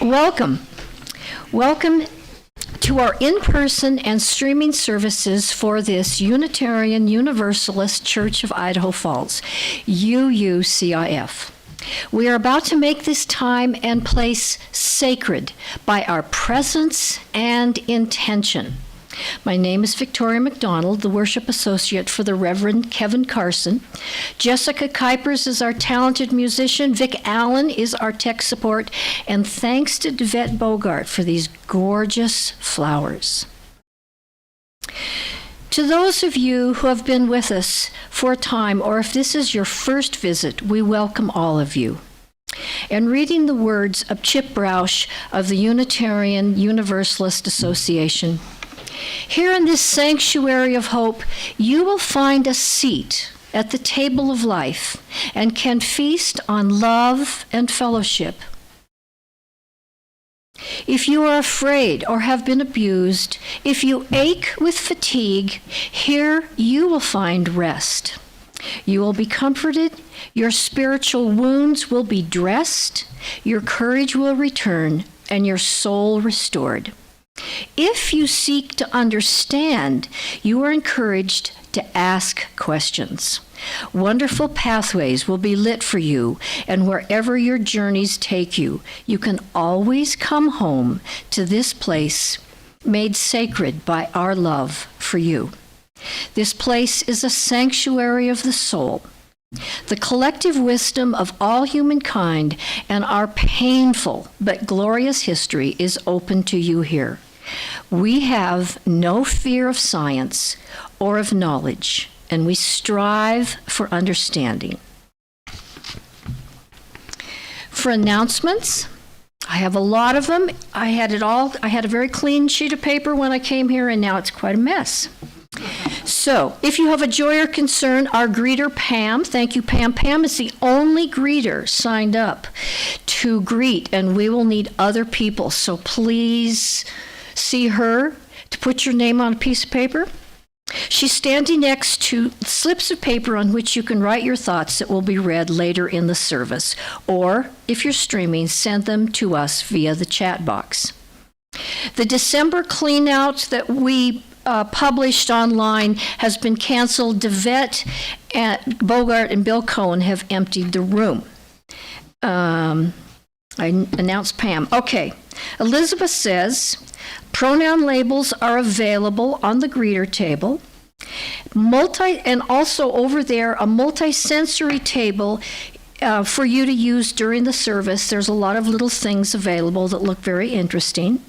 Welcome. Welcome to our in-person and streaming services for this Unitarian Universalist Church of Idaho Falls, UUCIF. We are about to make this time and place sacred by our presence and intention. My name is Victoria McDonald, the worship associate for the Reverend Kevin Carson. Jessica Kuipers is our talented musician. Vic Allen is our tech support. And thanks to Devette Bogart for these gorgeous flowers. To those of you who have been with us for a time, or if this is your first visit, we welcome all of you. And reading the words of Chip Brausch of the Unitarian Universalist Association, here in this sanctuary of hope, you will find a seat at the table of life and can feast on love and fellowship. If you are afraid or have been abused, if you ache with fatigue, here you will find rest. You will be comforted, your spiritual wounds will be dressed, your courage will return, and your soul restored. If you seek to understand, you are encouraged to ask questions. Wonderful pathways will be lit for you, and wherever your journeys take you, you can always come home to this place made sacred by our love for you. This place is a sanctuary of the soul. The collective wisdom of all humankind and our painful but glorious history is open to you here. We have no fear of science or of knowledge, and we strive for understanding. For announcements, I have a lot of them. I had a very clean sheet of paper when I came here, and now it's quite a mess. So, if you have a joy or concern, our greeter, Pam, thank you, Pam. Pam is the only greeter signed up to greet, and we will need other people, so please see her to put your name on a piece of paper. She's standing next to slips of paper on which you can write your thoughts that will be read later in the service. Or, if you're streaming, send them to us via the chat box. The December cleanout that we published online has been canceled. Devette, Bogart, and Bill Cohen have emptied the room. I announced Pam. Okay. Elizabeth says, pronoun labels are available on the greeter table. And also over there, a multi-sensory table for you to use during the service. There's a lot of little things available that look very interesting.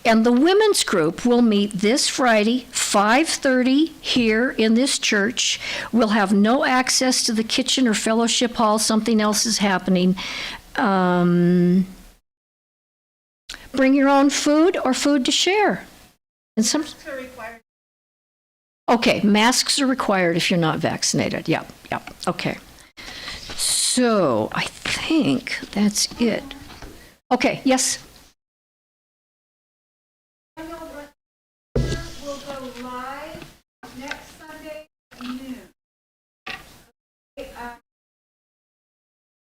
And the women's group will meet this Friday, 5:30 here in this church. We'll have no access to the kitchen or fellowship hall. Something else is happening. Bring your own food or food to share. And masks are required. Okay, masks are required if you're not vaccinated. Yep, okay. So I think that's it. Okay, yes? We'll go live next Sunday at noon.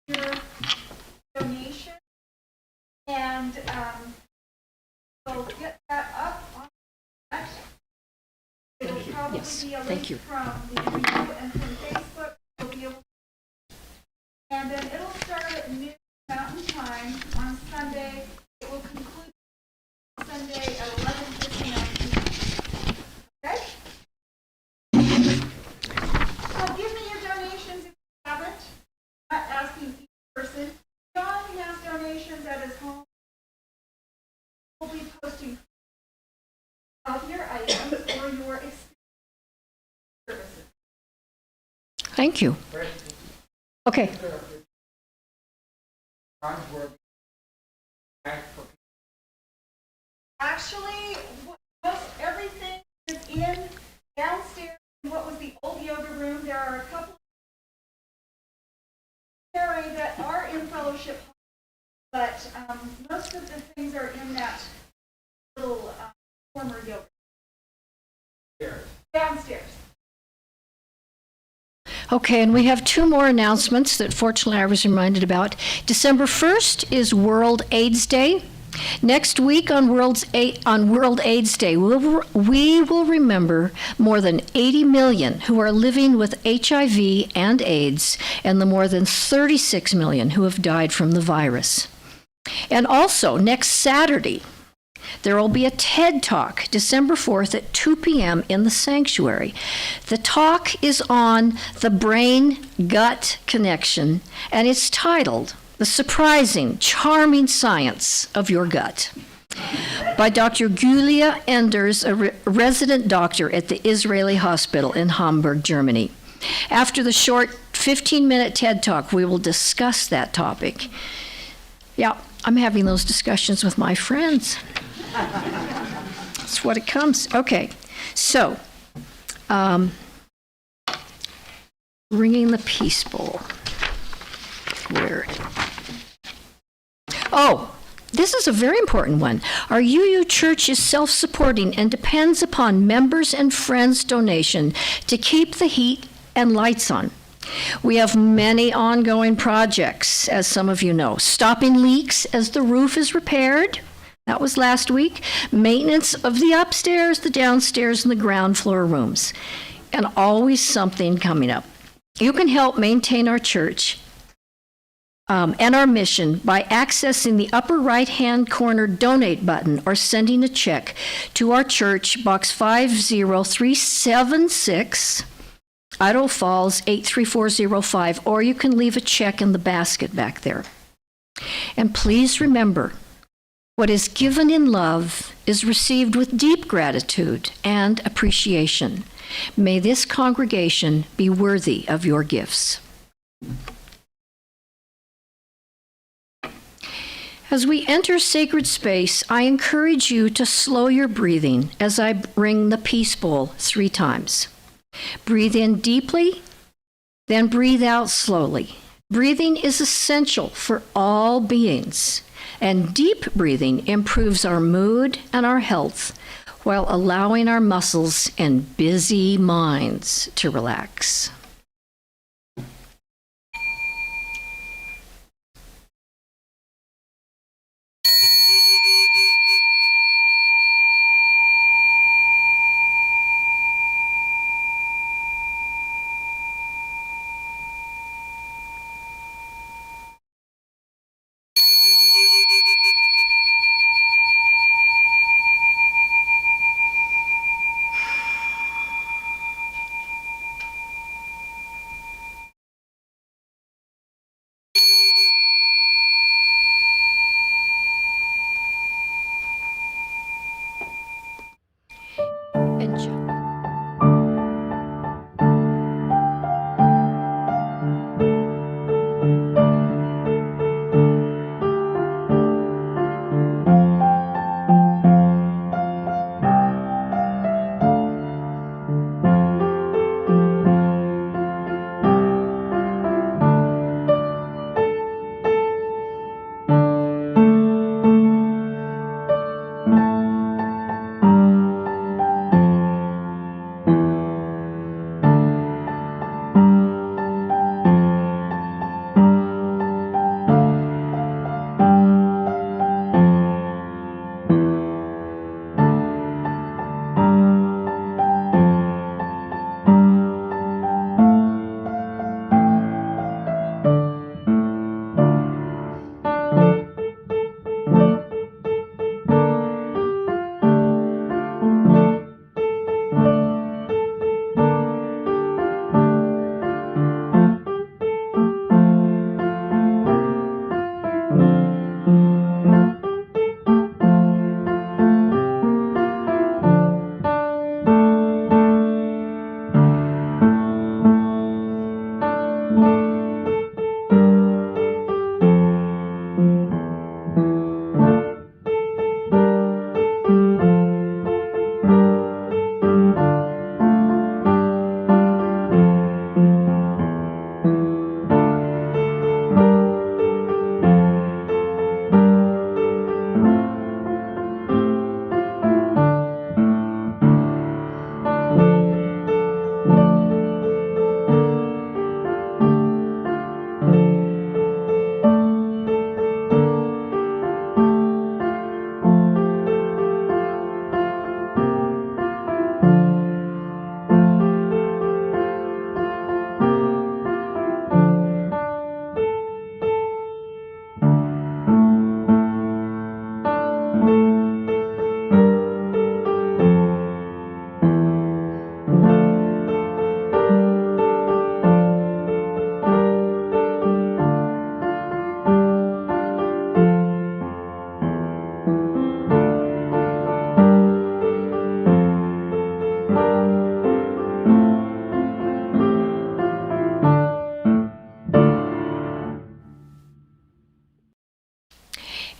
Your donation, and we'll get that up on the website. It'll probably be a link from the video and from Facebook. You'll be able to, and then it'll start at noon Mountain Time on Sunday. It will conclude Sunday at 11:59 p.m. Okay? So give me your donations if you haven't. I'm not asking each person. John has donations at his home. We'll be posting of your items or your services. Thank you. Okay. Actually, most everything is in downstairs in what was the old yoga room. There are a couple that are in fellowship, but most of the things are in that little former yoga. Downstairs. Okay, and we have two more announcements that fortunately I was reminded about. December 1st is World AIDS Day. Next week on World AIDS Day, we will remember more than 80 million who are living with HIV and AIDS, and the more than 36 million who have died from the virus. And also, next Saturday, there will be a TED Talk, December 4th at 2 p.m. in the sanctuary. The talk is on the brain-gut connection, and it's titled The Surprising, Charming Science of Your Gut, by Dr. Julia Enders, a resident doctor at the Israeli Hospital in Hamburg, Germany. After the short 15-minute TED Talk, we will discuss that topic. Yeah, I'm having those discussions with my friends. That's what it comes. Okay, so ringing the peace bowl. Where? Oh, this is a very important one. Our UU Church is self-supporting and depends upon members and friends' donation to keep the heat and lights on. We have many ongoing projects, as some of you know. Stopping leaks as the roof is repaired. That was last week. Maintenance of the upstairs, the downstairs, and the ground floor rooms. And always something coming up. You can help maintain our church and our mission by accessing the upper right-hand corner donate button or sending a check to our church, Box 50376, Idaho Falls 83405, or you can leave a check in the basket back there. And please remember, what is given in love is received with deep gratitude and appreciation. May this congregation be worthy of your gifts. As we enter sacred space, I encourage you to slow your breathing as I ring the peace bowl 3 times. Breathe in deeply, then breathe out slowly. Breathing is essential for all beings, and deep breathing improves our mood and our health while allowing our muscles and busy minds to relax.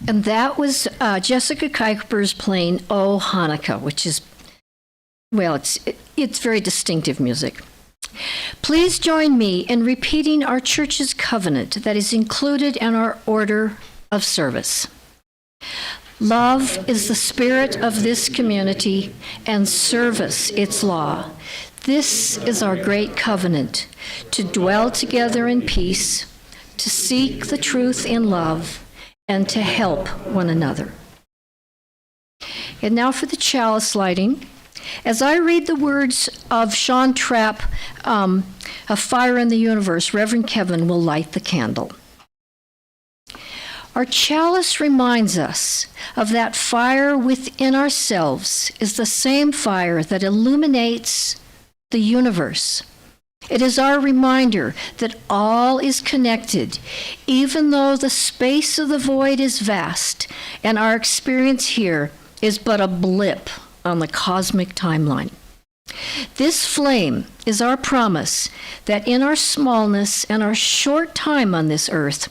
And that was Jessica Kuiper's playing "Oh Hanukkah," which is, well, it's very distinctive music. Please join me in repeating our church's covenant that is included in our order of service. Love is the spirit of this community, and service its law. This is our great covenant, to dwell together in peace, to seek the truth in love, and to help one another. And now for the chalice lighting. As I read the words of Sean Trapp, A Fire in the Universe, Reverend Kevin will light the candle. Our chalice reminds us of that fire within ourselves is the same fire that illuminates the universe. It is our reminder that all is connected, even though the space of the void is vast, and our experience here is but a blip on the cosmic timeline. This flame is our promise that in our smallness and our short time on this earth,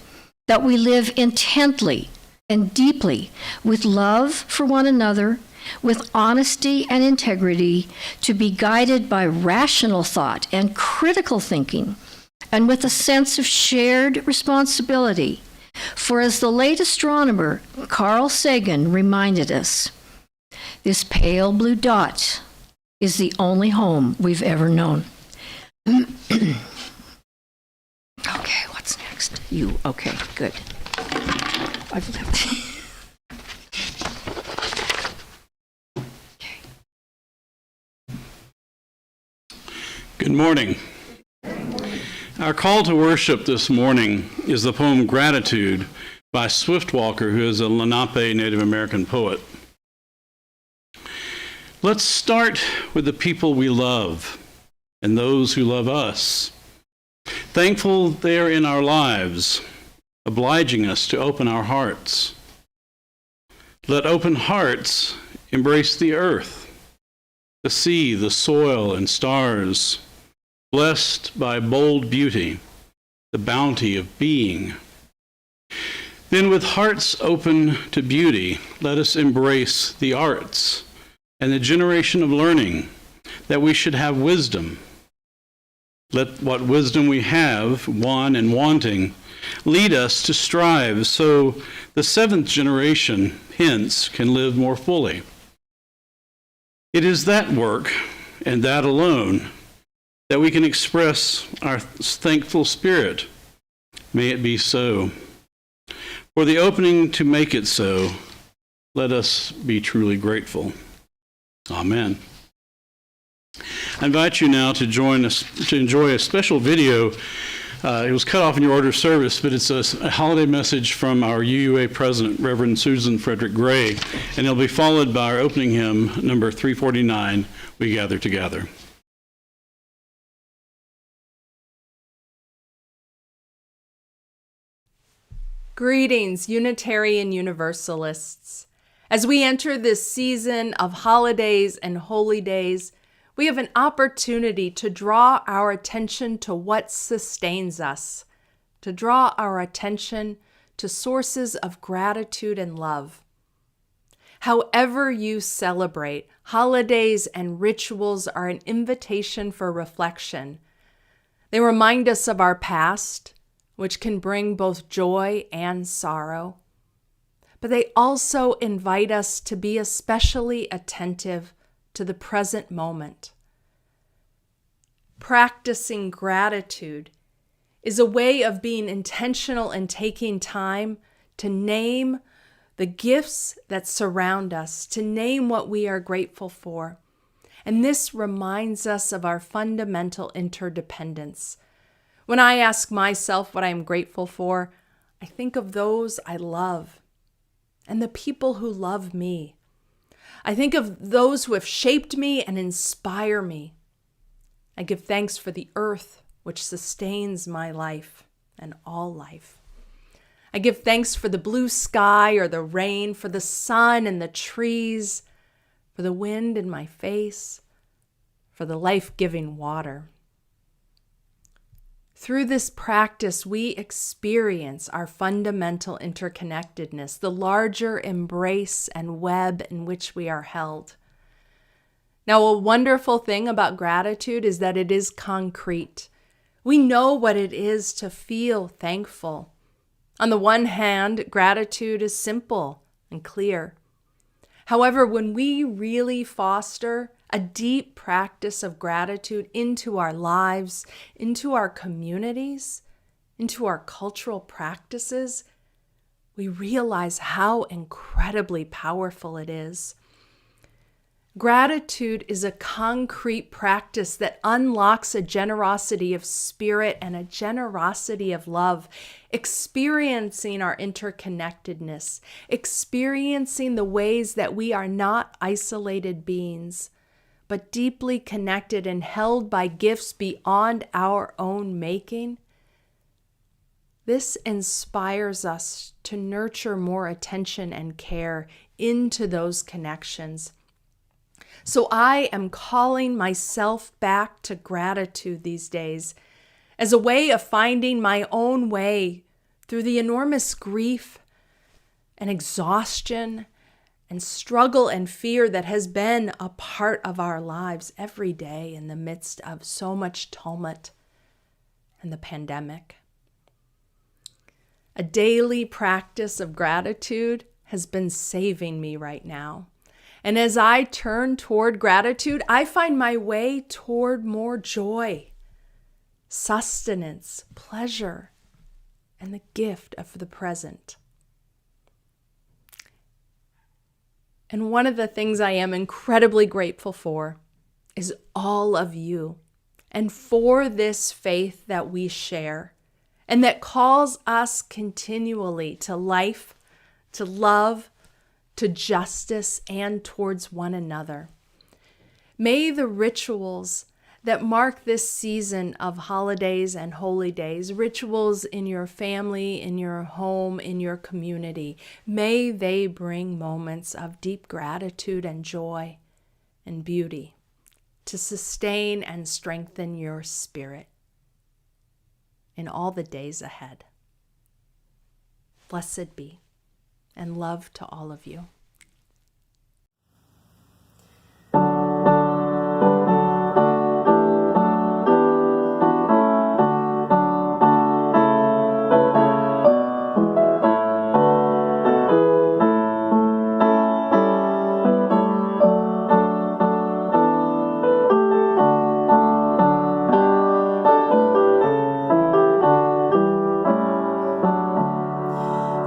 that we live intently and deeply with love for one another, with honesty and integrity, to be guided by rational thought and critical thinking, and with a sense of shared responsibility. For as the late astronomer Carl Sagan reminded us, this pale blue dot is the only home we've ever known. Okay, what's next? You, okay, good. I've left. Okay. Good morning. Our call to worship this morning is the poem Gratitude by Swiftwalker, who is a Lenape Native American poet. Let's start with the people we love and those who love us. Thankful they are in our lives, obliging us to open our hearts. Let open hearts embrace the earth, the sea, the soil, and stars, blessed by bold beauty, the bounty of being. Then with hearts open to beauty, let us embrace the arts and the generation of learning, that we should have wisdom. Let what wisdom we have, won and wanting, lead us to strive so the seventh generation hence can live more fully. It is that work, and that alone, that we can express our thankful spirit. May it be so. For the opening to make it so, let us be truly grateful. Amen. I invite you now to join us to enjoy a special video. It was cut off in your order of service, but it's a holiday message from our UUA president, Reverend Susan Frederick Gray, and it'll be followed by our opening hymn, number 349, We Gather Together. Greetings, Unitarian Universalists. As we enter this season of holidays and holy days, we have an opportunity to draw our attention to what sustains us, to draw our attention to sources of gratitude and love. However you celebrate, holidays and rituals are an invitation for reflection. They remind us of our past, which can bring both joy and sorrow. But they also invite us to be especially attentive to the present moment. Practicing gratitude is a way of being intentional and taking time to name the gifts that surround us, to name what we are grateful for. And this reminds us of our fundamental interdependence. When I ask myself what I'm grateful for, I think of those I love and the people who love me. I think of those who have shaped me and inspire me. I give thanks for the earth which sustains my life and all life. I give thanks for the blue sky or the rain, for the sun and the trees, for the wind in my face, for the life-giving water. Through this practice, we experience our fundamental interconnectedness, the larger embrace and web in which we are held. Now, a wonderful thing about gratitude is that it is concrete. We know what it is to feel thankful. On the one hand, gratitude is simple and clear. However, when we really foster a deep practice of gratitude into our lives, into our communities, into our cultural practices, we realize how incredibly powerful it is. Gratitude is a concrete practice that unlocks a generosity of spirit and a generosity of love, experiencing our interconnectedness, experiencing the ways that we are not isolated beings, but deeply connected and held by gifts beyond our own making. This inspires us to nurture more attention and care into those connections. So I am calling myself back to gratitude these days as a way of finding my own way through the enormous grief and exhaustion and struggle and fear that has been a part of our lives every day in the midst of so much tumult and the pandemic. A daily practice of gratitude has been saving me right now. And as I turn toward gratitude, I find my way toward more joy, sustenance, pleasure, and the gift of the present. And one of the things I am incredibly grateful for is all of you, and for this faith that we share, and that calls us continually to life, to love, to justice, and towards one another. May the rituals that mark this season of holidays and holy days, rituals in your family, in your home, in your community, may they bring moments of deep gratitude and joy and beauty to sustain and strengthen your spirit in all the days ahead. Blessed be. And love to all of you.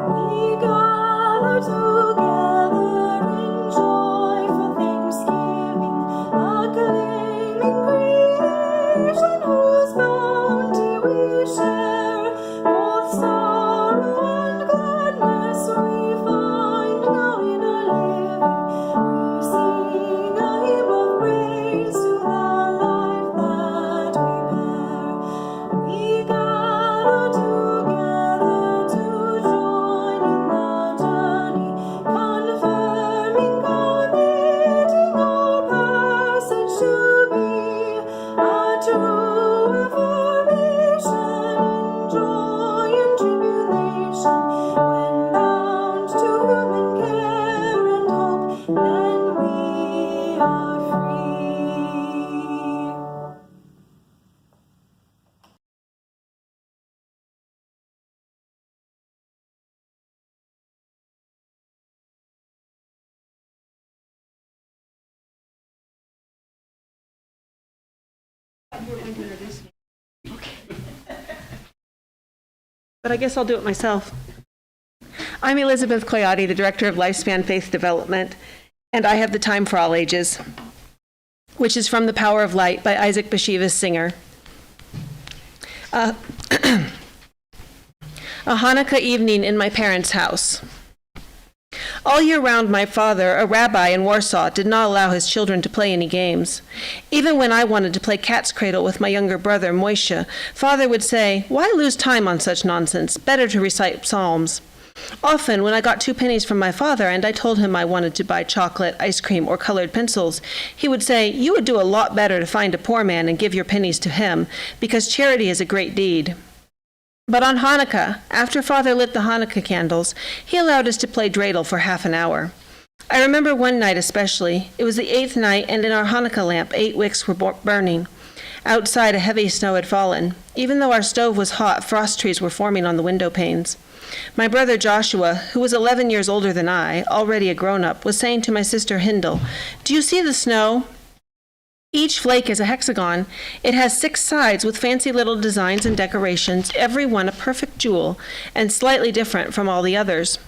We gather together in joy for Thanksgiving, acclaiming creation whose bounty we share. Both sorrow and gladness we find now in our living. We sing a hymn of praise to the life that we bear. We gather together to join in the journey, confirming, committing our passage to be a true affirmation in joy and tribulation. When bound to human care and hope, then we are free. But I guess I'll do it myself. I'm Elizabeth Coyote, the Director of Lifespan Faith Development, and I have The Time for All Ages, which is from The Power of Light by Isaac Bashevis Singer. A Hanukkah evening in my parents' house. All year round, my father, a rabbi in Warsaw, did not allow his children to play any games. Even when I wanted to play cat's cradle with my younger brother, Moishe, Father would say, "Why lose time on such nonsense? Better to recite psalms." Often, when I got 2 pennies from my father and I told him I wanted to buy chocolate, ice cream, or colored pencils, he would say, "You would do a lot better to find a poor man and give your pennies to him, because charity is a great deed." But on Hanukkah, after Father lit the Hanukkah candles, he allowed us to play dreidel for half an hour. I remember one night especially. It was the 8th night, and in our Hanukkah lamp 8 wicks were burning. Outside, a heavy snow had fallen. Even though our stove was hot, frost trees were forming on the window panes. My brother Joshua, who was 11 years older than I, already a grown-up, was saying to my sister Hindel, "Do you see the snow? Each flake is a hexagon. It has 6 sides with fancy little designs and decorations, every one a perfect jewel, and slightly different from all the others."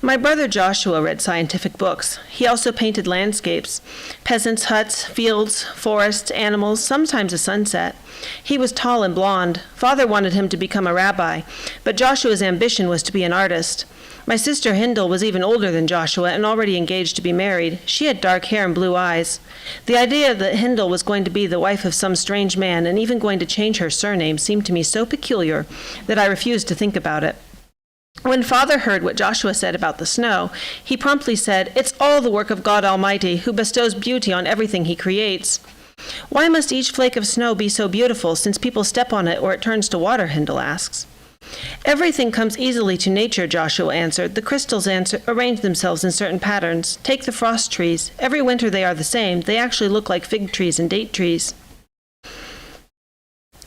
My brother Joshua read scientific books. He also painted landscapes, peasants' huts, fields, forests, animals, sometimes a sunset. He was tall and blond. Father wanted him to become a rabbi, but Joshua's ambition was to be an artist. My sister Hindel was even older than Joshua and already engaged to be married. She had dark hair and blue eyes. The idea that Hindel was going to be the wife of some strange man and even going to change her surname seemed to me so peculiar that I refused to think about it. When Father heard what Joshua said about the snow, he promptly said, "It's all the work of God Almighty, who bestows beauty on everything he creates." "Why must each flake of snow be so beautiful, since people step on it or it turns to water?" Hindel asks. "Everything comes easily to nature," Joshua answered. "The crystals arrange themselves in certain patterns. Take the frost trees. Every winter they are the same. They actually look like fig trees and date trees."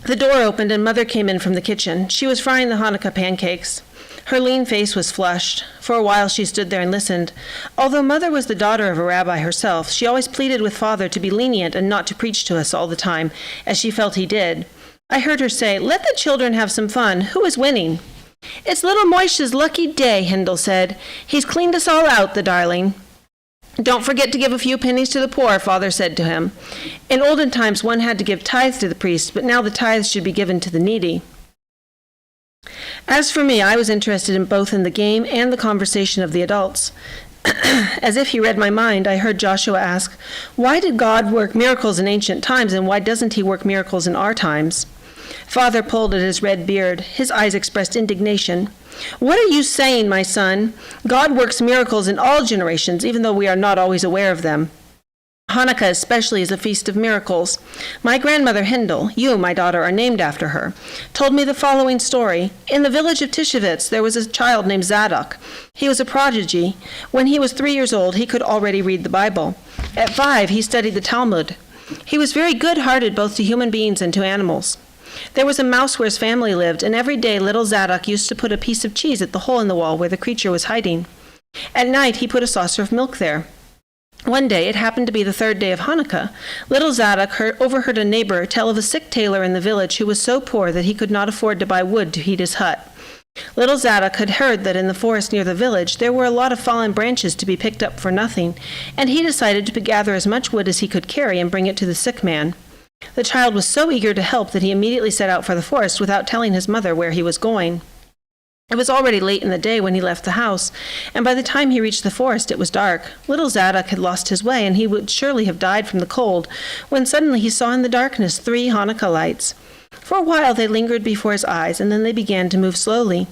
The door opened and Mother came in from the kitchen. She was frying the Hanukkah pancakes. Her lean face was flushed. For a while she stood there and listened. Although Mother was the daughter of a rabbi herself, she always pleaded with Father to be lenient and not to preach to us all the time, as she felt he did. I heard her say, "Let the children have some fun. Who is winning?" "It's little Moishe's lucky day," Hindel said. "He's cleaned us all out, the darling." "Don't forget to give a few pennies to the poor," Father said to him. In olden times one had to give tithes to the priest, but now the tithes should be given to the needy. As for me, I was interested in both the game and the conversation of the adults. As if he read my mind, I heard Joshua ask, "Why did God work miracles in ancient times, and why doesn't he work miracles in our times?" Father pulled at his red beard. His eyes expressed indignation. "What are you saying, my son? God works miracles in all generations, even though we are not always aware of them. Hanukkah especially is a feast of miracles. My grandmother Hindel, you, my daughter, are named after her, told me the following story. In the village of Tishavitz, there was a child named Zadok. He was a prodigy. When he was 3 years old, he could already read the Bible. At 5, he studied the Talmud. He was very good-hearted both to human beings and to animals. There was a mouse where his family lived, and every day little Zadok used to put a piece of cheese at the hole in the wall where the creature was hiding. At night, he put a saucer of milk there. One day, it happened to be the 3rd day of Hanukkah. Little Zadok overheard a neighbor tell of a sick tailor in the village who was so poor that he could not afford to buy wood to heat his hut. Little Zadok had heard that in the forest near the village there were a lot of fallen branches to be picked up for nothing, and he decided to gather as much wood as he could carry and bring it to the sick man. The child was so eager to help that he immediately set out for the forest without telling his mother where he was going. It was already late in the day when he left the house, and by the time he reached the forest it was dark. Little Zadok had lost his way, and he would surely have died from the cold, when suddenly he saw in the darkness 3 Hanukkah lights. For a while they lingered before his eyes, and then they began to move slowly.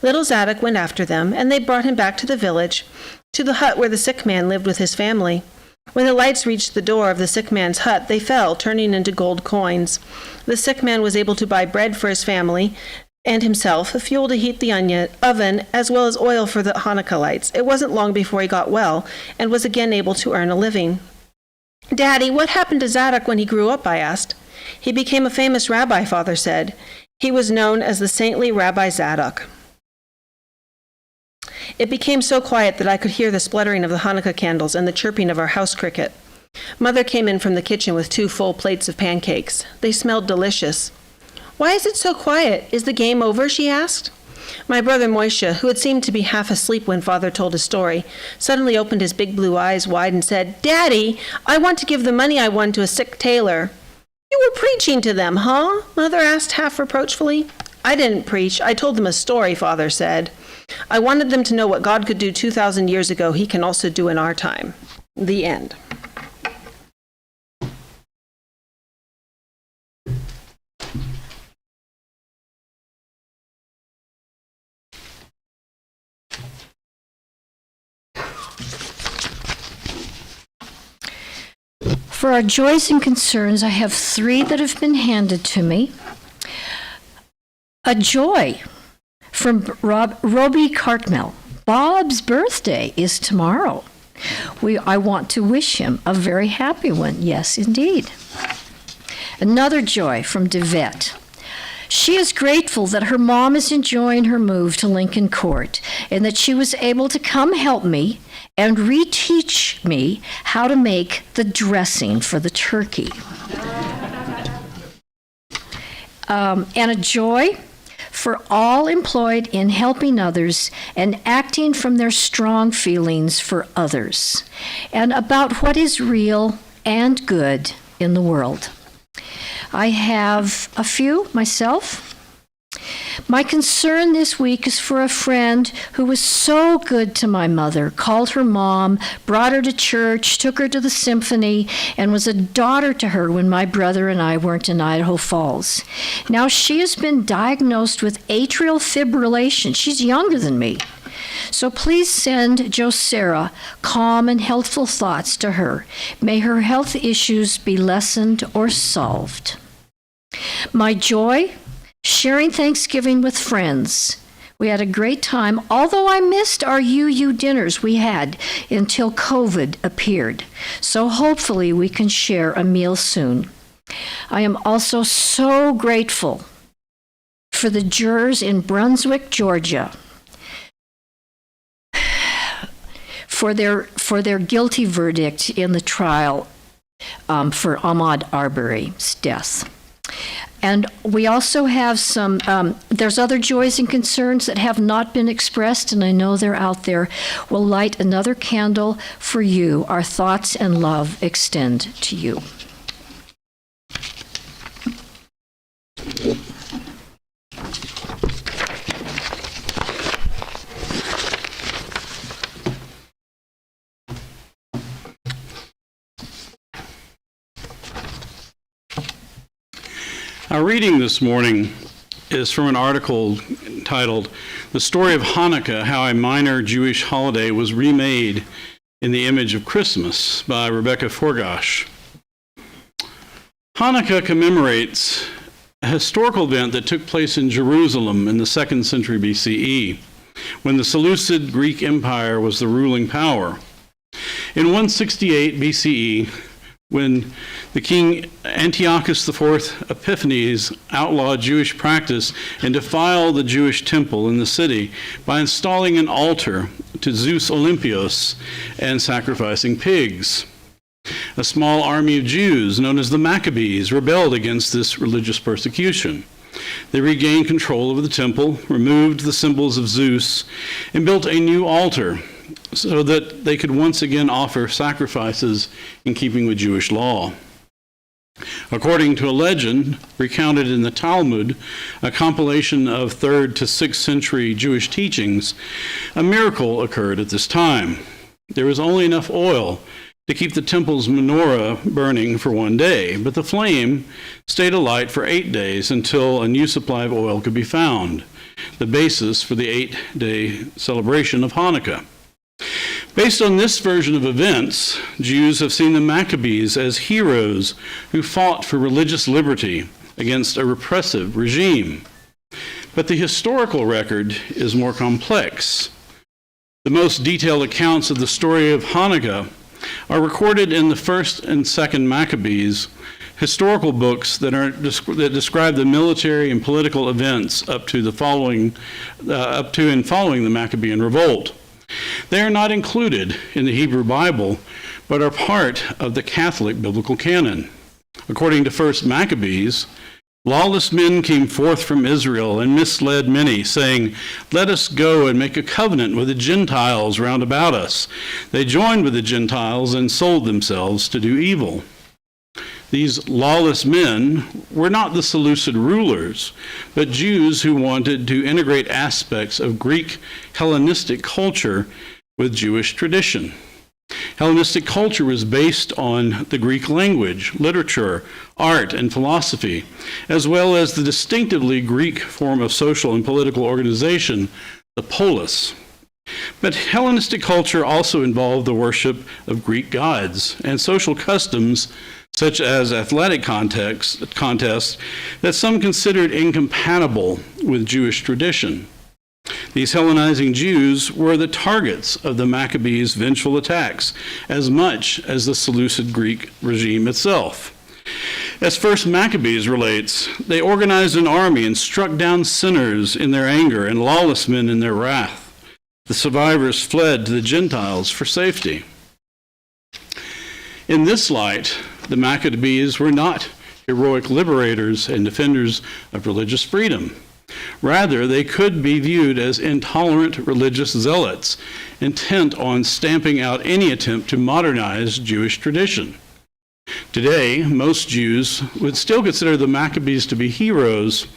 Little Zadok went after them, and they brought him back to the village, to the hut where the sick man lived with his family. When the lights reached the door of the sick man's hut, they fell, turning into gold coins. The sick man was able to buy bread for his family and himself, fuel to heat the oven, as well as oil for the Hanukkah lights. It wasn't long before he got well and was again able to earn a living. "Daddy, what happened to Zadok when he grew up?" I asked. "He became a famous rabbi," Father said. "He was known as the saintly Rabbi Zadok." It became so quiet that I could hear the spluttering of the Hanukkah candles and the chirping of our house cricket. Mother came in from the kitchen with 2 full plates of pancakes. They smelled delicious. "Why is it so quiet? Is the game over?" she asked. My brother Moishe, who had seemed to be half asleep when Father told his story, suddenly opened his big blue eyes wide and said, "Daddy, I want to give the money I won to a sick tailor." "You were preaching to them, huh?" Mother asked half reproachfully. "I didn't preach. I told them a story," Father said. "I wanted them to know what God could do 2,000 years ago, he can also do in our time." The end. For our joys and concerns, I have 3 that have been handed to me. A joy from Roby Cartmel. Bob's birthday is tomorrow. I want to wish him a very happy one. Yes, indeed. Another joy from Devette. She is grateful that her mom is enjoying her move to Lincoln Court and that she was able to come help me and reteach me how to make the dressing for the turkey. And a joy for all employed in helping others and acting from their strong feelings for others, and about what is real and good in the world. I have a few myself. My concern this week is for a friend who was so good to my mother, called her mom, brought her to church, took her to the symphony, and was a daughter to her when my brother and I weren't in Idaho Falls. Now she has been diagnosed with atrial fibrillation. She's younger than me. So please send Josera calm and healthful thoughts to her. May her health issues be lessened or solved. My joy, sharing Thanksgiving with friends. We had a great time, although I missed our UU dinners we had until COVID appeared. So hopefully we can share a meal soon. I am also so grateful for the jurors in Brunswick, Georgia, for their guilty verdict in the trial for Ahmaud Arbery's death. And we also have some, there's other joys and concerns that have not been expressed, and I know they're out there. We'll light another candle for you. Our thoughts and love extend to you. Our reading this morning is from an article titled, "The Story of Hanukkah, How a Minor Jewish Holiday Was Remade in the Image of Christmas" by Rebecca Forgash. Hanukkah commemorates a historical event that took place in Jerusalem in the 2nd century BCE, when the Seleucid Greek Empire was the ruling power. In 168 BCE, when the king Antiochus IV Epiphanes outlawed Jewish practice and defiled the Jewish temple in the city by installing an altar to Zeus Olympios and sacrificing pigs. A small army of Jews, known as the Maccabees, rebelled against this religious persecution. They regained control over the temple, removed the symbols of Zeus, and built a new altar so that they could once again offer sacrifices in keeping with Jewish law. According to a legend recounted in the Talmud, a compilation of 3rd to 6th century Jewish teachings, a miracle occurred at this time. There was only enough oil to keep the temple's menorah burning for 1 day, but the flame stayed alight for 8 days until a new supply of oil could be found, the basis for the 8-day celebration of Hanukkah. Based on this version of events, Jews have seen the Maccabees as heroes who fought for religious liberty against a repressive regime. But the historical record is more complex. The most detailed accounts of the story of Hanukkah are recorded in the 1st and 2nd Maccabees, historical books that describe the military and political events up to and following the Maccabean revolt. They are not included in the Hebrew Bible, but are part of the Catholic biblical canon. According to 1st Maccabees, lawless men came forth from Israel and misled many, saying, "Let us go and make a covenant with the Gentiles round about us." They joined with the Gentiles and sold themselves to do evil. These lawless men were not the Seleucid rulers, but Jews who wanted to integrate aspects of Greek Hellenistic culture with Jewish tradition. Hellenistic culture was based on the Greek language, literature, art, and philosophy, as well as the distinctively Greek form of social and political organization, the polis. But Hellenistic culture also involved the worship of Greek gods and social customs such as athletic contests that some considered incompatible with Jewish tradition. These Hellenizing Jews were the targets of the Maccabees' vengeful attacks as much as the Seleucid Greek regime itself. As First Maccabees relates, they organized an army and struck down sinners in their anger and lawless men in their wrath. The survivors fled to the Gentiles for safety. In this light, the Maccabees were not heroic liberators and defenders of religious freedom. Rather, they could be viewed as intolerant religious zealots, intent on stamping out any attempt to modernize Jewish tradition. Today, most Jews would still consider the Maccabees to be heroes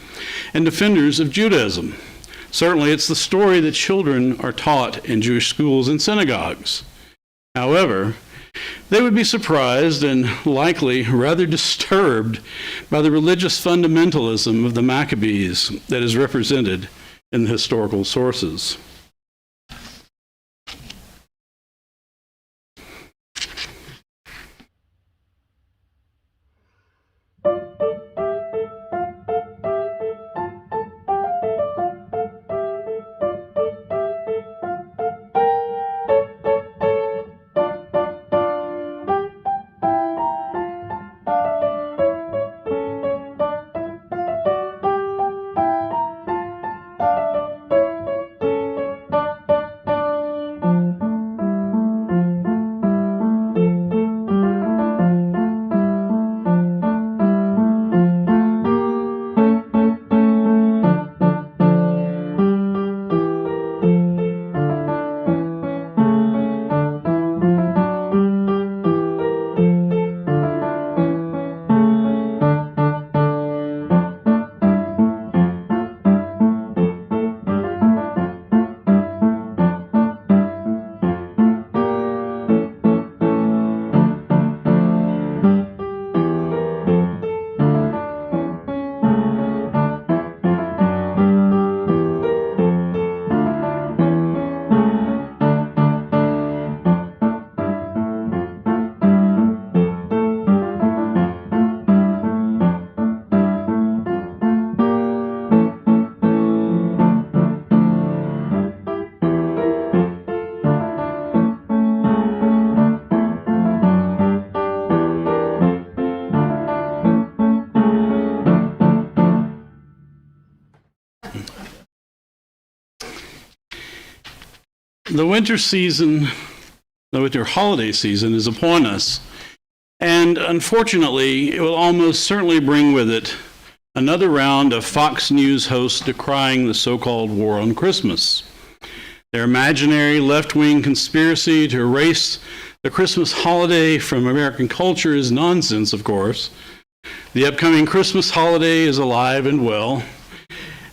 and defenders of Judaism. Certainly, it's the story that children are taught in Jewish schools and synagogues. However, they would be surprised and likely rather disturbed by the religious fundamentalism of the Maccabees that is represented in the historical sources. The winter season, the winter holiday season is upon us, and unfortunately, it will almost certainly bring with it another round of Fox News hosts decrying the so-called war on Christmas. Their imaginary left-wing conspiracy to erase the Christmas holiday from American culture is nonsense, of course. The upcoming Christmas holiday is alive and well,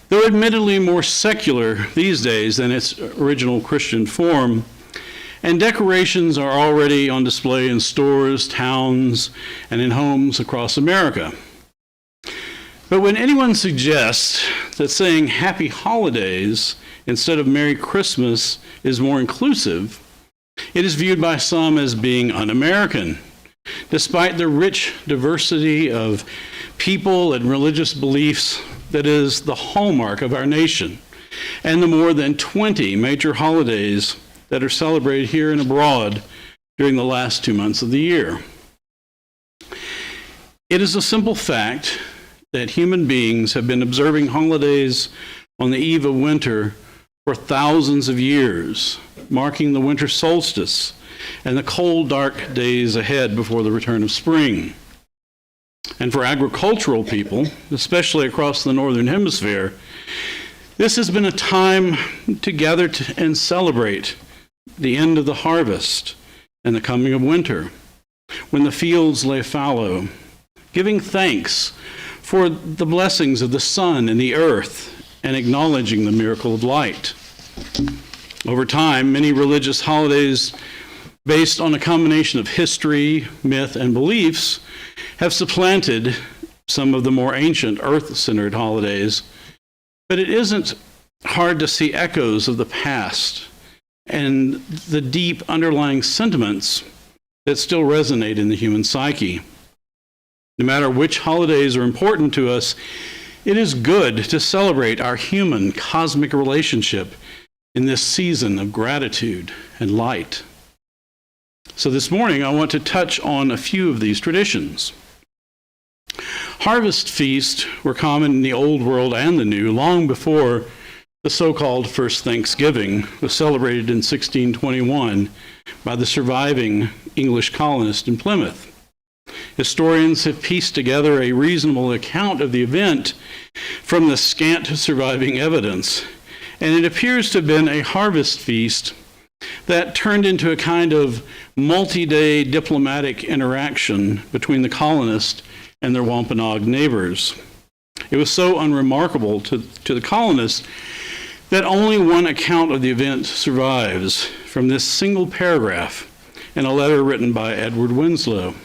though admittedly more secular these days than its original Christian form, and decorations are already on display in stores, towns, and in homes across America. But when anyone suggests that saying Happy Holidays instead of Merry Christmas is more inclusive, it is viewed by some as being un-American, despite the rich diversity of people and religious beliefs that is the hallmark of our nation, and the more than 20 major holidays that are celebrated here and abroad during the last 2 months of the year. It is a simple fact that human beings have been observing holidays on the eve of winter for thousands of years, marking the winter solstice and the cold, dark days ahead before the return of spring. And for agricultural people, especially across the Northern Hemisphere, this has been a time to gather and celebrate the end of the harvest and the coming of winter, when the fields lay fallow, giving thanks for the blessings of the sun and the earth, and acknowledging the miracle of light. Over time, many religious holidays based on a combination of history, myth, and beliefs have supplanted some of the more ancient earth-centered holidays, but it isn't hard to see echoes of the past and the deep underlying sentiments that still resonate in the human psyche. No matter which holidays are important to us, it is good to celebrate our human cosmic relationship in this season of gratitude and light. So this morning, I want to touch on a few of these traditions. Harvest feasts were common in the Old World and the New long before the so-called First Thanksgiving was celebrated in 1621 by the surviving English colonists in Plymouth. Historians have pieced together a reasonable account of the event from the scant surviving evidence, and it appears to have been a harvest feast that turned into a kind of multi-day diplomatic interaction between the colonists and their Wampanoag neighbors. It was so unremarkable to the colonists that only one account of the event survives from this single paragraph in a letter written by Edward Winslow.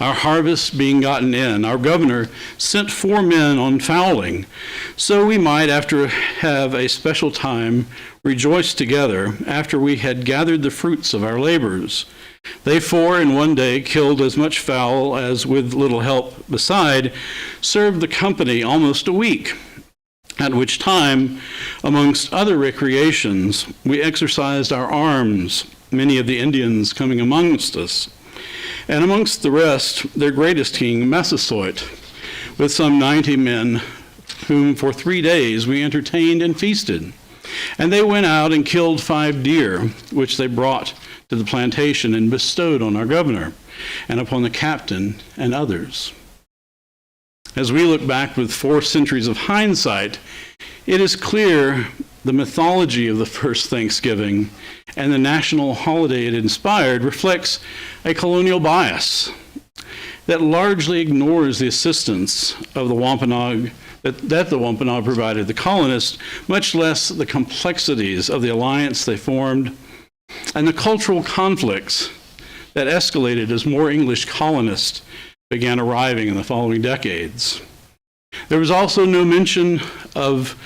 Our harvest being gotten in, our governor sent 4 men on fowling, so we might, after have a special time, rejoice together after we had gathered the fruits of our labors. They 4 in one day killed as much fowl as, with little help beside, served the company almost a week, at which time, amongst other recreations, we exercised our arms, many of the Indians coming amongst us, and amongst the rest, their greatest king, Massasoit, with some 90 men, whom for 3 days we entertained and feasted. And they went out and killed 5 deer, which they brought to the plantation and bestowed on our governor, and upon the captain and others. As we look back with 4 centuries of hindsight, it is clear the mythology of the first Thanksgiving and the national holiday it inspired reflects a colonial bias that largely ignores the assistance of the Wampanoag that the Wampanoag provided the colonists, much less the complexities of the alliance they formed and the cultural conflicts that escalated as more English colonists began arriving in the following decades. There was also no mention of,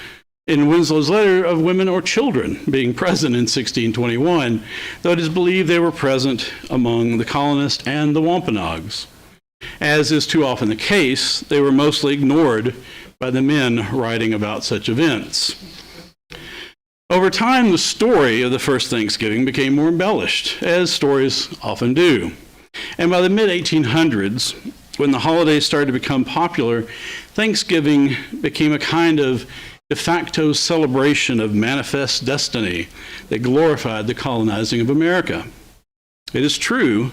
in Winslow's letter, of women or children being present in 1621, though it is believed they were present among the colonists and the Wampanoags. As is too often the case, they were mostly ignored by the men writing about such events. Over time, the story of the first Thanksgiving became more embellished, as stories often do. And by the mid-1800s, when the holiday started to become popular, Thanksgiving became a kind of de facto celebration of manifest destiny that glorified the colonizing of America. It is true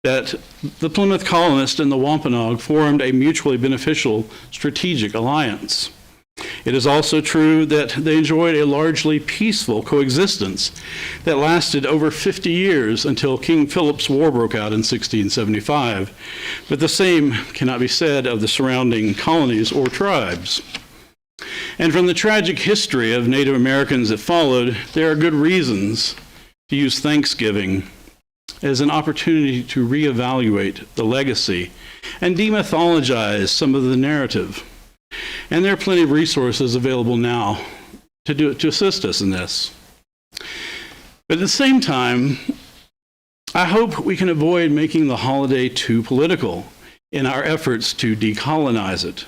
that the Plymouth colonists and the Wampanoag formed a mutually beneficial strategic alliance. It is also true that they enjoyed a largely peaceful coexistence that lasted over 50 years until King Philip's War broke out in 1675, but the same cannot be said of the surrounding colonies or tribes. And from the tragic history of Native Americans that followed, there are good reasons to use Thanksgiving as an opportunity to reevaluate the legacy and demythologize some of the narrative. And there are plenty of resources available now to assist us in this. But at the same time, I hope we can avoid making the holiday too political in our efforts to decolonize it.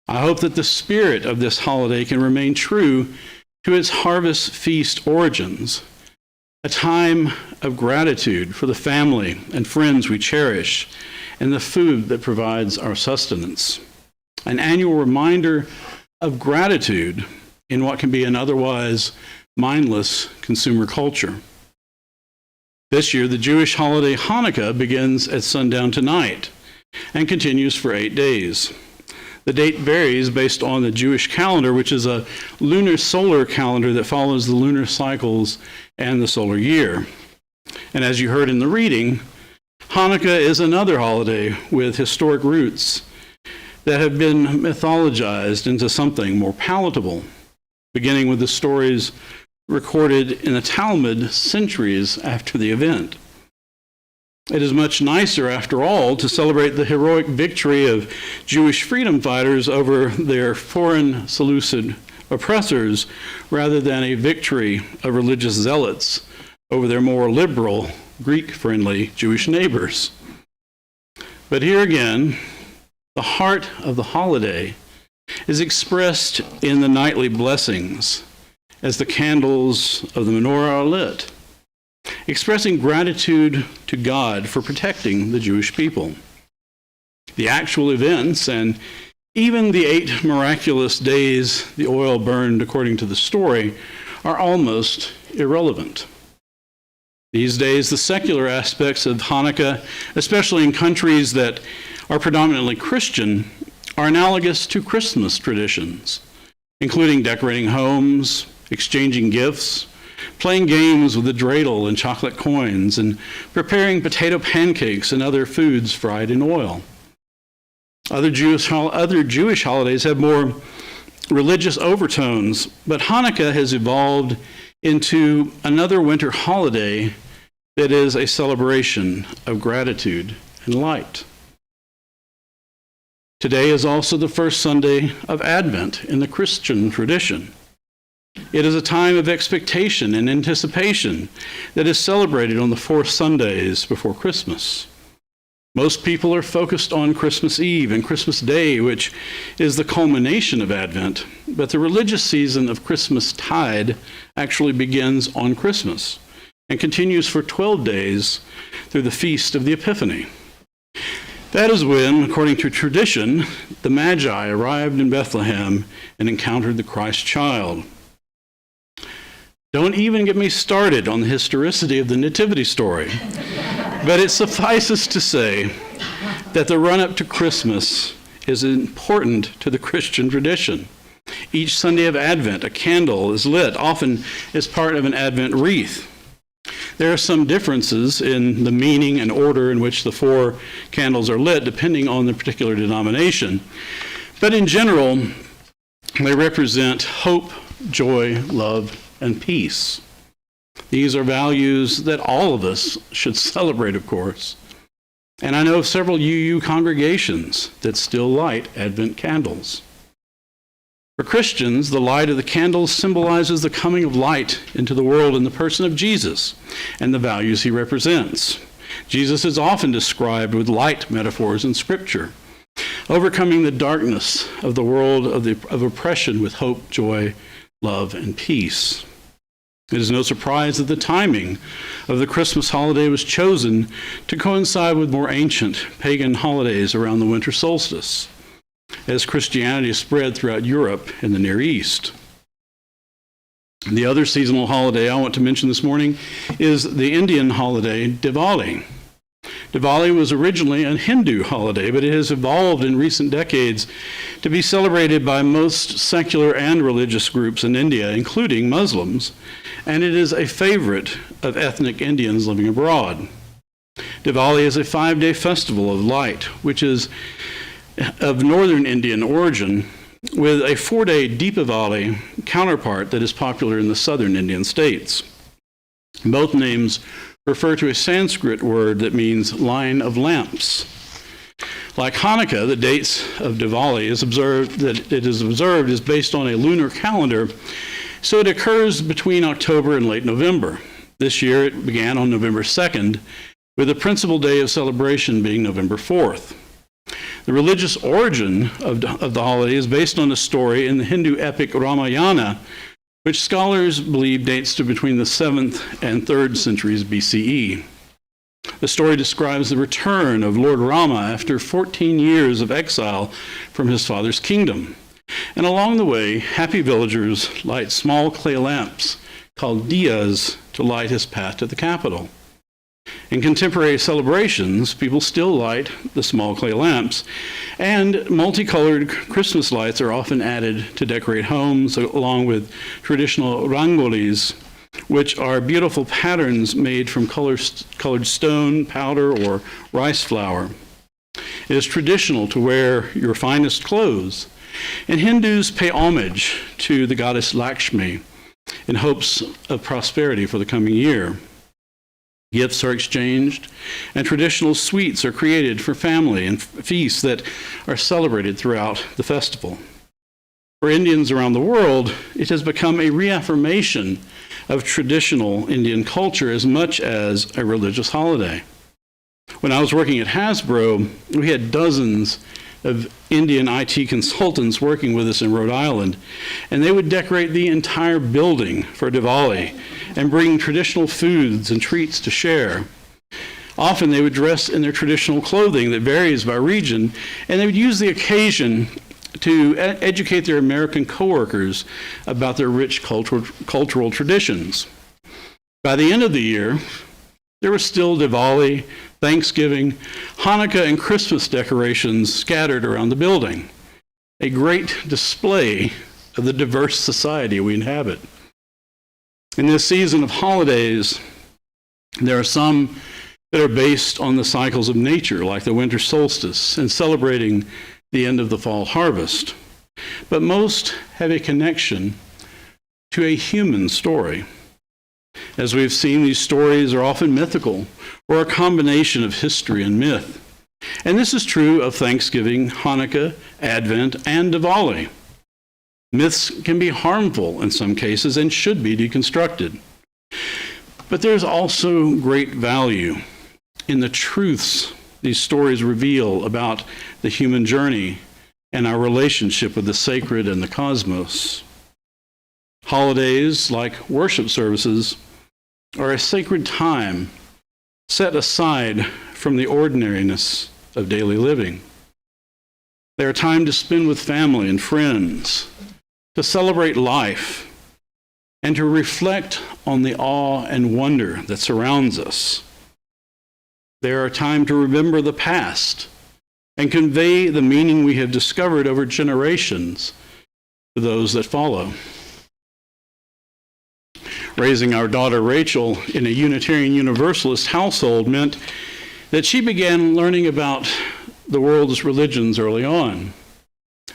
I hope that the spirit of this holiday can remain true to its harvest feast origins, a time of gratitude for the family and friends we cherish and the food that provides our sustenance. An annual reminder of gratitude in what can be an otherwise mindless consumer culture. This year, the Jewish holiday Hanukkah begins at sundown tonight and continues for 8 days. The date varies based on the Jewish calendar, which is a lunar solar calendar that follows the lunar cycles and the solar year. And as you heard in the reading, Hanukkah is another holiday with historic roots that have been mythologized into something more palatable, beginning with the stories recorded in the Talmud centuries after the event. It is much nicer, after all, to celebrate the heroic victory of Jewish freedom fighters over their foreign Seleucid oppressors rather than a victory of religious zealots over their more liberal, Greek-friendly Jewish neighbors. But here again, the heart of the holiday is expressed in the nightly blessings as the candles of the menorah are lit, expressing gratitude to God for protecting the Jewish people. The actual events and even the 8 miraculous days the oil burned according to the story are almost irrelevant. These days, the secular aspects of Hanukkah, especially in countries that are predominantly Christian, are analogous to Christmas traditions, including decorating homes, exchanging gifts, playing games with the dreidel and chocolate coins, and preparing potato pancakes and other foods fried in oil. Other Jewish holidays have more religious overtones, but Hanukkah has evolved into another winter holiday that is a celebration of gratitude and light. Today is also the first Sunday of Advent in the Christian tradition. It is a time of expectation and anticipation that is celebrated on the 4 Sundays before Christmas. Most people are focused on Christmas Eve and Christmas Day, which is the culmination of Advent, but the religious season of Christmas Tide actually begins on Christmas and continues for 12 days through the Feast of the Epiphany. That is when, according to tradition, the Magi arrived in Bethlehem and encountered the Christ child. Don't even get me started on the historicity of the Nativity story. But it suffices to say that the run-up to Christmas is important to the Christian tradition. Each Sunday of Advent, a candle is lit, often as part of an Advent wreath. There are some differences in the meaning and order in which the 4 candles are lit, depending on the particular denomination. But in general, they represent hope, joy, love, and peace. These are values that all of us should celebrate, of course. And I know of several UU congregations that still light Advent candles. For Christians, the light of the candles symbolizes the coming of light into the world in the person of Jesus and the values he represents. Jesus is often described with light metaphors in Scripture, overcoming the darkness of the world of oppression with hope, joy, love, and peace. It is no surprise that the timing of the Christmas holiday was chosen to coincide with more ancient pagan holidays around the winter solstice, as Christianity spread throughout Europe and the Near East. The other seasonal holiday I want to mention this morning is the Indian holiday Diwali. Diwali was originally a Hindu holiday, but it has evolved in recent decades to be celebrated by most secular and religious groups in India, including Muslims, and it is a favorite of ethnic Indians living abroad. Diwali is a 5-day festival of light, which is of northern Indian origin, with a 4-day Deepavali counterpart that is popular in the southern Indian states. Both names refer to a Sanskrit word that means line of lamps. Like Hanukkah, the dates of Diwali is observed is based on a lunar calendar, so it occurs between October and late November. This year it began on November 2nd, with the principal day of celebration being November 4th. The religious origin of the holiday is based on a story in the Hindu epic Ramayana, which scholars believe dates to between the 7th and 3rd centuries BCE. The story describes the return of Lord Rama after 14 years of exile from his father's kingdom. And along the way, happy villagers light small clay lamps called diyas to light his path to the capital. In contemporary celebrations, people still light the small clay lamps, and multicolored Christmas lights are often added to decorate homes, along with traditional rangolis, which are beautiful patterns made from colored stone, powder, or rice flour. It is traditional to wear your finest clothes, and Hindus pay homage to the goddess Lakshmi in hopes of prosperity for the coming year. Gifts are exchanged, and traditional sweets are created for family and feasts that are celebrated throughout the festival. For Indians around the world, it has become a reaffirmation of traditional Indian culture as much as a religious holiday. When I was working at Hasbro, we had dozens of Indian IT consultants working with us in Rhode Island, and they would decorate the entire building for Diwali and bring traditional foods and treats to share. Often they would dress in their traditional clothing that varies by region, and they would use the occasion to educate their American coworkers about their rich cultural traditions. By the end of the year, there was still Diwali, Thanksgiving, Hanukkah, and Christmas decorations scattered around the building, a great display of the diverse society we inhabit. In this season of holidays, there are some that are based on the cycles of nature, like the winter solstice and celebrating the end of the fall harvest. But most have a connection to a human story. As we've seen, these stories are often mythical or a combination of history and myth. And this is true of Thanksgiving, Hanukkah, Advent, and Diwali. Myths can be harmful in some cases and should be deconstructed. But there's also great value in the truths these stories reveal about the human journey and our relationship with the sacred and the cosmos. Holidays, like worship services, are a sacred time set aside from the ordinariness of daily living. They are time to spend with family and friends, to celebrate life, and to reflect on the awe and wonder that surrounds us. They are a time to remember the past and convey the meaning we have discovered over generations to those that follow. Raising our daughter Rachel in a Unitarian Universalist household meant that she began learning about the world's religions early on.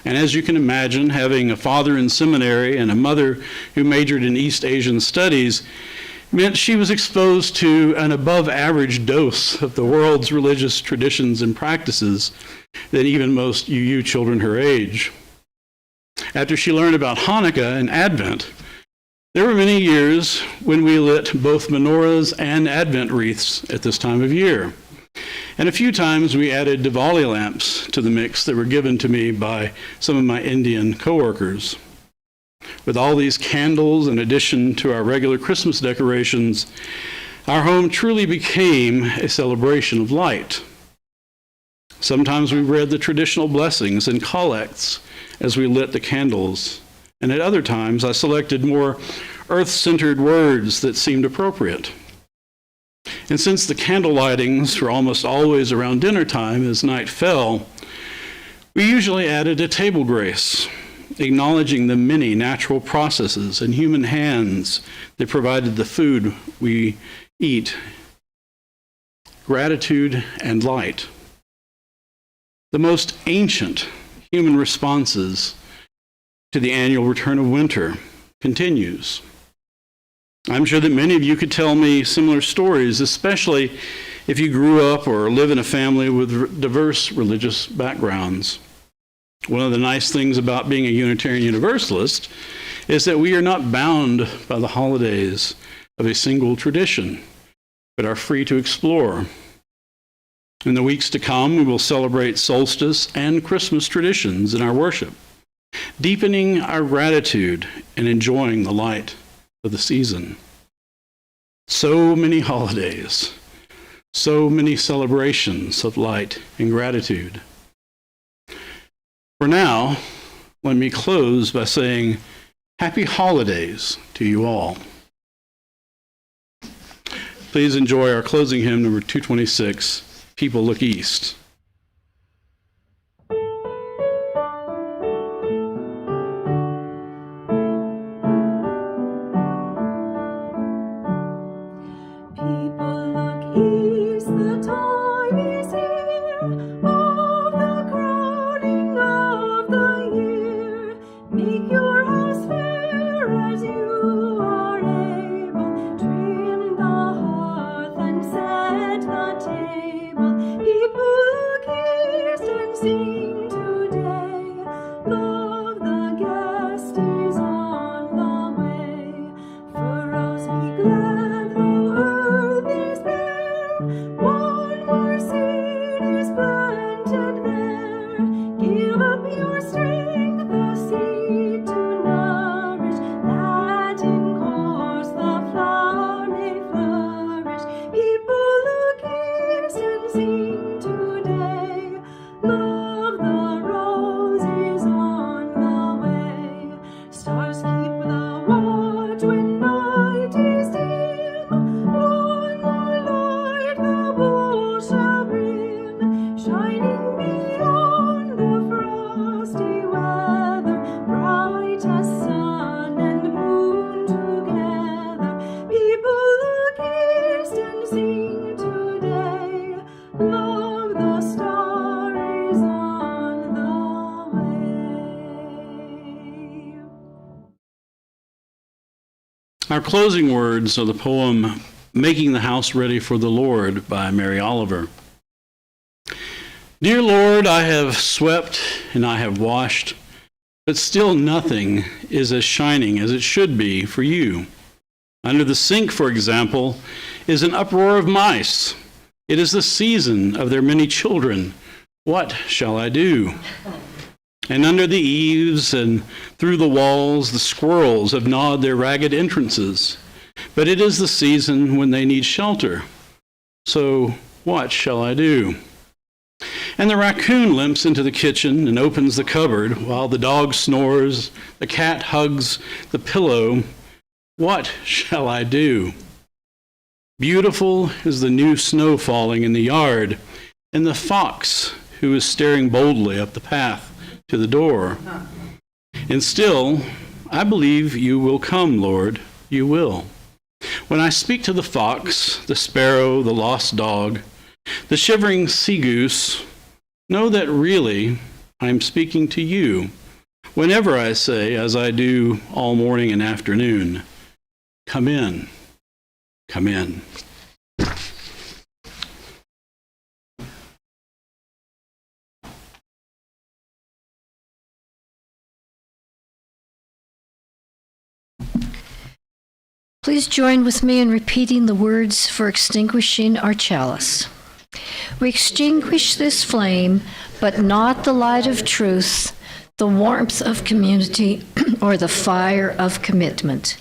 And as you can imagine, having a father in seminary and a mother who majored in East Asian studies meant she was exposed to an above average dose of the world's religious traditions and practices than even most UU children her age. After she learned about Hanukkah and Advent, there were many years when we lit both menorahs and Advent wreaths at this time of year. And a few times we added Diwali lamps to the mix that were given to me by some of my Indian coworkers. With all these candles in addition to our regular Christmas decorations, our home truly became a celebration of light. Sometimes we read the traditional blessings and collects as we lit the candles, and at other times I selected more earth-centered words that seemed appropriate. And since the candle lightings were almost always around dinner time as night fell, we usually added a table grace, acknowledging the many natural processes and human hands that provided the food we eat, gratitude and light. The most ancient human responses to the annual return of winter continues. I'm sure that many of you could tell me similar stories, especially if you grew up or live in a family with diverse religious backgrounds. One of the nice things about being a Unitarian Universalist is that we are not bound by the holidays of a single tradition, but are free to explore. In the weeks to come, we will celebrate solstice and Christmas traditions in our worship, deepening our gratitude and enjoying the light of the season. So many holidays, so many celebrations of light and gratitude. For now, let me close by saying happy holidays to you all. Please enjoy our closing hymn, number 226, People Look East. People look east, the time is here of the crowning of the year. Make your house fair as you are able. Trim the hearth and set the table. People Our closing words are the poem Making the House Ready for the Lord by Mary Oliver. Dear Lord, I have swept and I have washed, but still nothing is as shining as it should be for you. Under the sink, for example, is an uproar of mice. It is the season of their many children. What shall I do? And under the eaves and through the walls, the squirrels have gnawed their ragged entrances. But it is the season when they need shelter. So what shall I do? And the raccoon limps into the kitchen and opens the cupboard while the dog snores, the cat hugs the pillow. What shall I do? Beautiful is the new snow falling in the yard, and the fox who is staring boldly up the path to the door. And still, I believe you will come, Lord, you will. When I speak to the fox, the sparrow, the lost dog, the shivering sea goose, know that really I am speaking to you whenever I say, as I do all morning and afternoon, come in, come in. Please join with me in repeating the words for extinguishing our chalice. We extinguish this flame, but not the light of truth, the warmth of community, or the fire of commitment.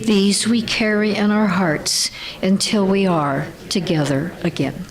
These we carry in our hearts until we are together again.